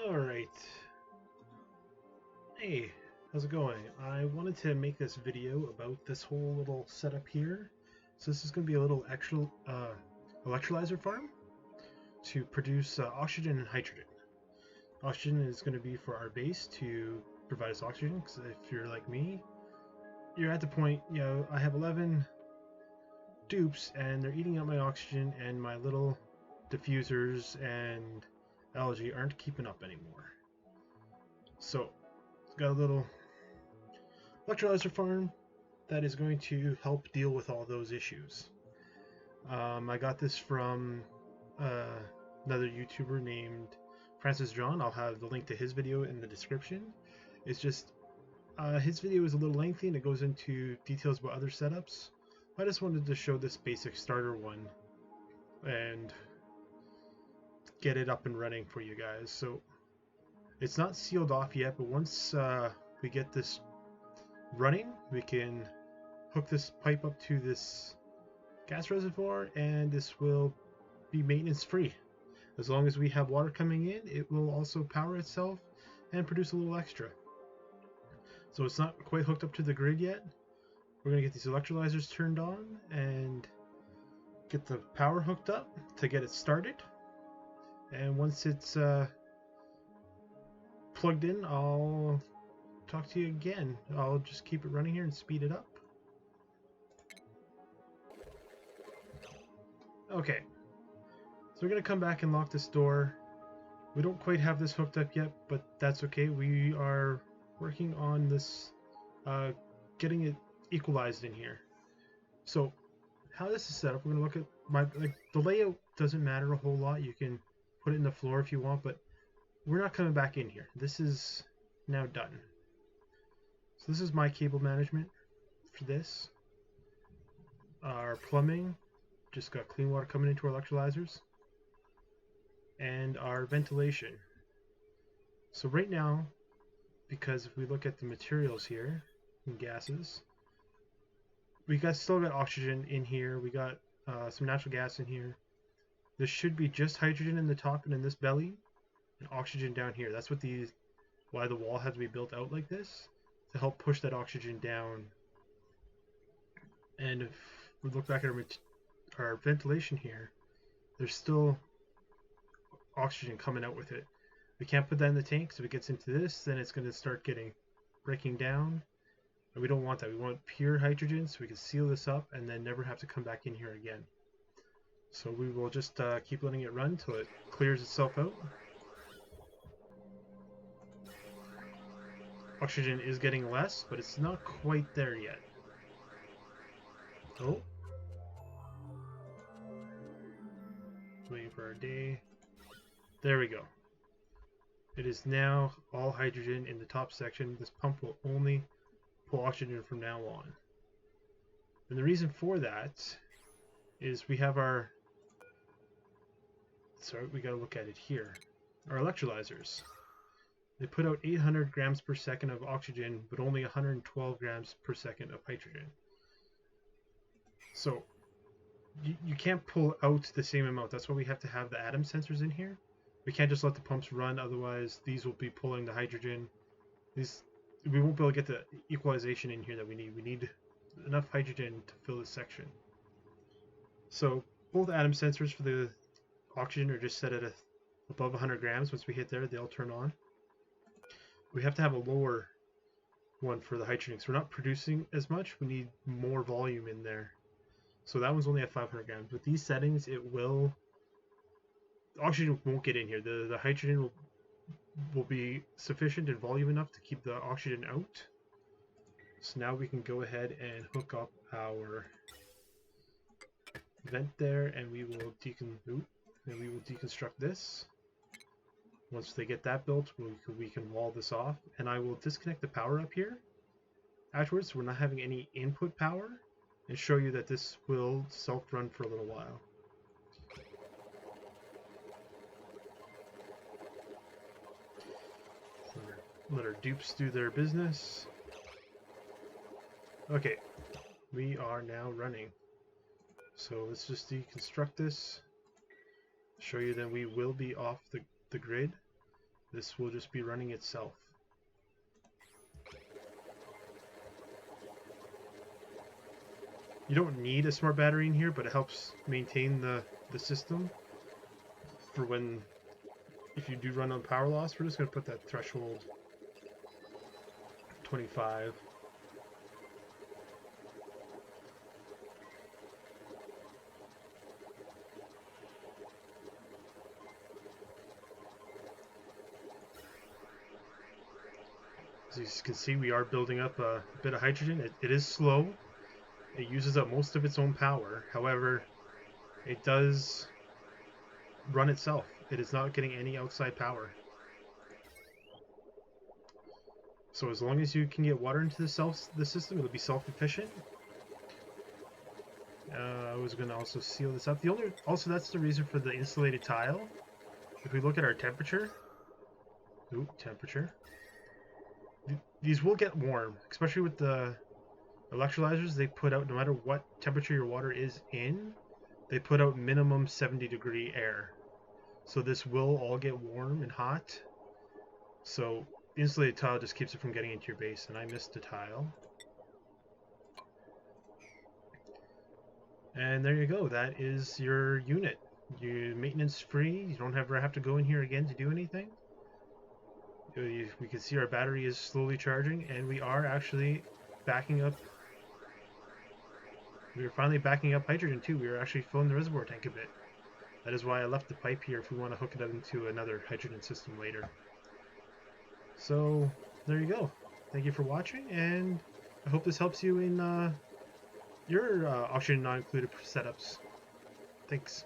Alright. Hey, how's it going? I wanted to make this video about this whole little setup here. So this is going to be a little extra electrolyzer farm to produce oxygen and hydrogen. Oxygen is going to be for our base to provide us oxygen, because if you're like me, you're at the point, I have 11 dupes and they're eating up my oxygen, and my little diffusers and algae aren't keeping up anymore. So got a little electrolyzer farm that is going to help deal with all those issues. I got this from another YouTuber named Francis John. I'll have the link to his video in the description. It's just his video is a little lengthy and it goes into details about other setups. I just wanted to show this basic starter one and get it up and running for you guys. So it's not sealed off yet, but once we get this running, we can hook this pipe up to this gas reservoir and this will be maintenance free. As long as we have water coming in, it will also power itself and produce a little extra. So it's not quite hooked up to the grid yet. We're going to get these electrolyzers turned on and get the power hooked up to get it started. And once it's plugged in, I'll talk to you again. I'll just keep it running here and speed it up. Okay, so we're going to come back and lock this door. We don't quite have this hooked up yet, but that's okay. We are working on this, getting it equalized in here. So how this is set up, we're going to look at the layout doesn't matter a whole lot. You can put it in the floor if you want, but we're not coming back in here. This is now done. So this is my cable management for this. Our plumbing, just got clean water coming into our electrolyzers. And our ventilation. So right now, because if we look at the materials here, and gases, we still got oxygen in here, we got some natural gas in here. This should be just hydrogen in the top and in this belly, and oxygen down here. That's what why the wall had to be built out like this, to help push that oxygen down. And if we look back at our ventilation here, there's still oxygen coming out with it. We can't put that in the tank, so if it gets into this, then it's going to start breaking down, and we don't want that. We want pure hydrogen so we can seal this up and then never have to come back in here again. So we will just keep letting it run till it clears itself out. Oxygen is getting less, but it's not quite there yet. Oh. Waiting for our day. There we go. It is now all hydrogen in the top section. This pump will only pull oxygen from now on. And the reason for that is we have we gotta look at it here. Our electrolyzers. They put out 800 grams per second of oxygen, but only 112 grams per second of hydrogen. So you can't pull out the same amount. That's why we have to have the atom sensors in here. We can't just let the pumps run, otherwise these will be pulling the hydrogen. We won't be able to get the equalization in here that we need. We need enough hydrogen to fill this section. So both atom sensors for the oxygen are just set at above 100 grams. Once we hit there, they'll turn on. We have to have a lower one for the hydrogen because we're not producing as much. We need more volume in there. So that one's only at 500 grams. With these settings, the oxygen won't get in here. The hydrogen will be sufficient in volume enough to keep the oxygen out. So now we can go ahead and hook up our vent there, and we will deconstruct this. Once they get that built, we can wall this off, and I will disconnect the power up here afterwards, so we're not having any input power, and show you that this will self-run for a little while. Let our dupes do their business. Okay, we are now running. So let's just deconstruct this. Show you that we will be off the grid. This will just be running itself. You don't need a smart battery in here, but it helps maintain the system for when, if you do run on power loss. We're just going to put that threshold 25. As you can see, we are building up a bit of hydrogen. It is slow. It uses up most of its own power. However, it does run itself. It is not getting any outside power. So as long as you can get water into the system, it'll be self-efficient. I was going to also seal this up. Also, that's the reason for the insulated tile. If we look at our temperature, these will get warm, especially with the electrolyzers. They put out, no matter what temperature your water is in, they put out minimum 70-degree air. So this will all get warm and hot. So the insulated tile just keeps it from getting into your base, and I missed a tile. And there you go. That is your unit. You're maintenance free. You don't ever have to go in here again to do anything. We can see our battery is slowly charging, and we are actually backing up. We are finally backing up hydrogen too. We are actually filling the reservoir tank a bit. That is why I left the pipe here if we want to hook it up into another hydrogen system later. So there you go. Thank you for watching, and I hope this helps you in your oxygen not included setups. Thanks.